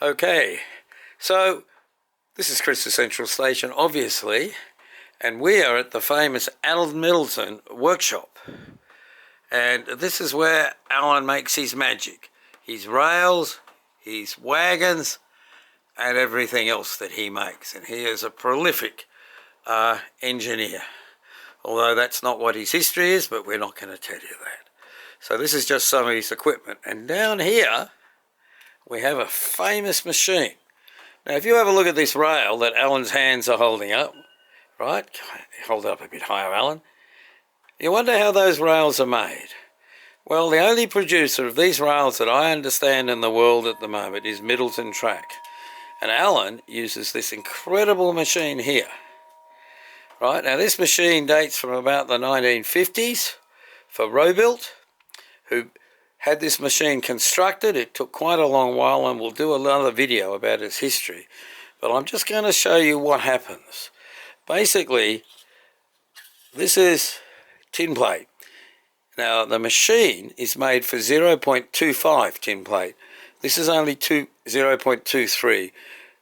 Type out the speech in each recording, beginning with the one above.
Okay, so this is Chris's Central Station, obviously, and we are at the famous Alan Middleton workshop. And this is where Alan makes his magic. His rails, his wagons, and everything else that he makes. And he is a prolific engineer. Although that's not what his history is, but we're not going to tell you that. So this is just some of his equipment. And down here, we have a famous machine. Now, if you have a look at this rail that Alan's hands are holding up, right? Hold it up a bit higher, Alan. You wonder how those rails are made. Well, the only producer of these rails that I understand in the world at the moment is Middleton Track. And Alan uses this incredible machine here. Right, now this machine dates from about the 1950s for Robilt, who had this machine constructed. It took quite a long while, and we'll do another video about its history. But I'm just going to show you what happens. Basically, this is tin plate. Now, the machine is made for 0.25 tin plate. This is only 0.23.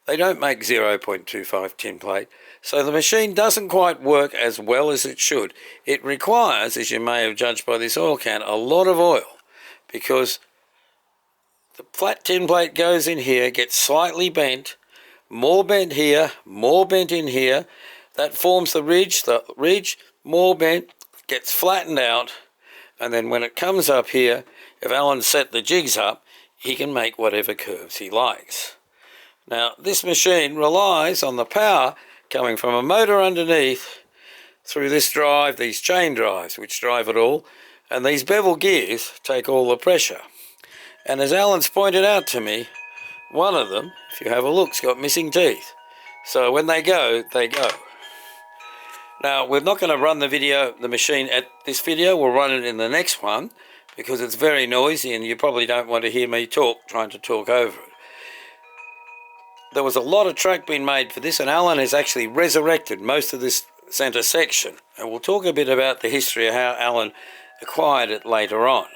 They don't make 0.25 tin plate. So the machine doesn't quite work as well as it should. It requires, as you may have judged by this oil can, a lot of oil, because the flat tin plate goes in here, gets slightly bent, more bent here, more bent in here. That forms the ridge, more bent, gets flattened out, and then when it comes up here, if Alan set the jigs up, he can make whatever curves he likes. Now, this machine relies on the power coming from a motor underneath through this drive, these chain drives which drive it all, and these bevel gears take all the pressure. And as Alan's pointed out to me, one of them, if you have a look, has got missing teeth. So when they go, they go. Now, we're not going to run the machine at this video. We'll run it in the next one because it's very noisy and you probably don't want to hear me trying to talk over it. There was a lot of track being made for this, and Alan has actually resurrected most of this centre section. And we'll talk a bit about the history of how Alan acquired it later on.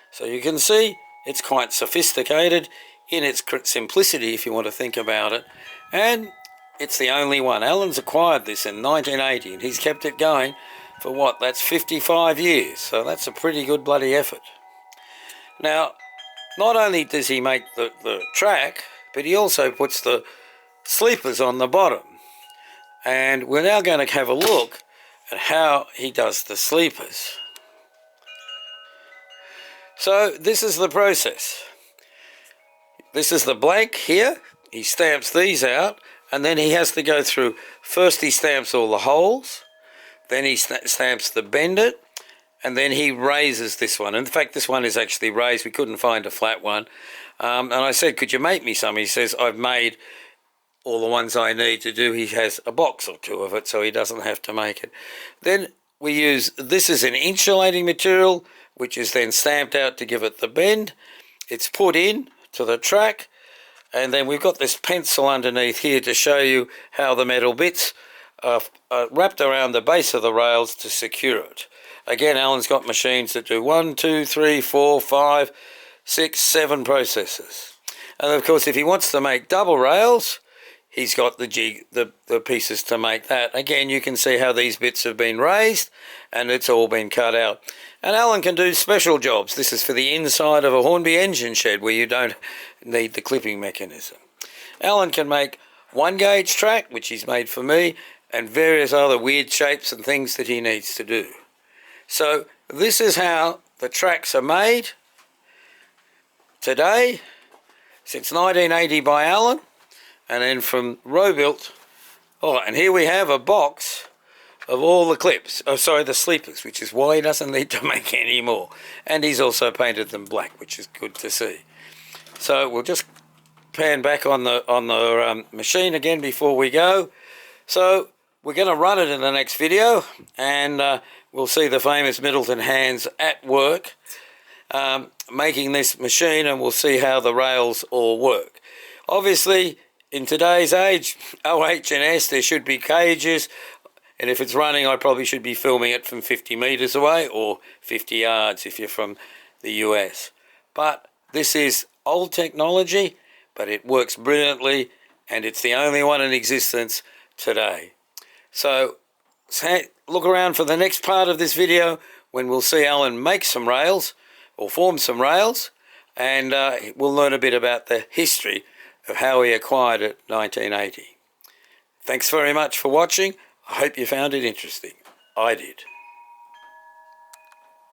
So you can see it's quite sophisticated in its simplicity, if you want to think about it. And it's the only one. Alan's acquired this in 1980, and he's kept it going for what? That's 55 years. So that's a pretty good bloody effort. Now, not only does he make the track, but he also puts the sleepers on the bottom. And we're now going to have a look at how he does the sleepers. So this is the process. This is the blank here. He stamps these out, and then he has to go through. First he stamps all the holes, then he stamps the bended, and then he raises this one. In fact, this one is actually raised. We couldn't find a flat one. And I said, could you make me some? He says, I've made all the ones I need to do. He has a box or two of it, so he doesn't have to make it. Then we use, this is an insulating material, which is then stamped out to give it the bend. It's put in to the track, and then we've got this pencil underneath here to show you how the metal bits are wrapped around the base of the rails to secure it. Again, Alan's got machines that do 1, 2, 3, 4, 5, 6, 7 processes. And of course, if he wants to make double rails, he's got the pieces to make that. Again, you can see how these bits have been raised and it's all been cut out. And Alan can do special jobs. This is for the inside of a Hornby engine shed where you don't need the clipping mechanism. Alan can make 1 gauge track, which he's made for me, and various other weird shapes and things that he needs to do. So this is how the tracks are made today, since 1980 by Alan, and then from Robilt. Oh, and here we have a box of all the clips, the sleepers, which is why he doesn't need to make any more. And he's also painted them black, which is good to see. So we'll just pan back on the machine again before we go. So we're going to run it in the next video, and we'll see the famous Middleton hands at work making this machine, and we'll see how the rails all work. Obviously, in today's age, OH&S, there should be cages, and if it's running, I probably should be filming it from 50 metres away or 50 yards if you're from the US. But this is old technology, but it works brilliantly, and it's the only one in existence today. So look around for the next part of this video when we'll see Alan make some rails or form some rails, and we'll learn a bit about the history of how he acquired it in 1980. Thanks very much for watching. I hope you found it interesting. I did.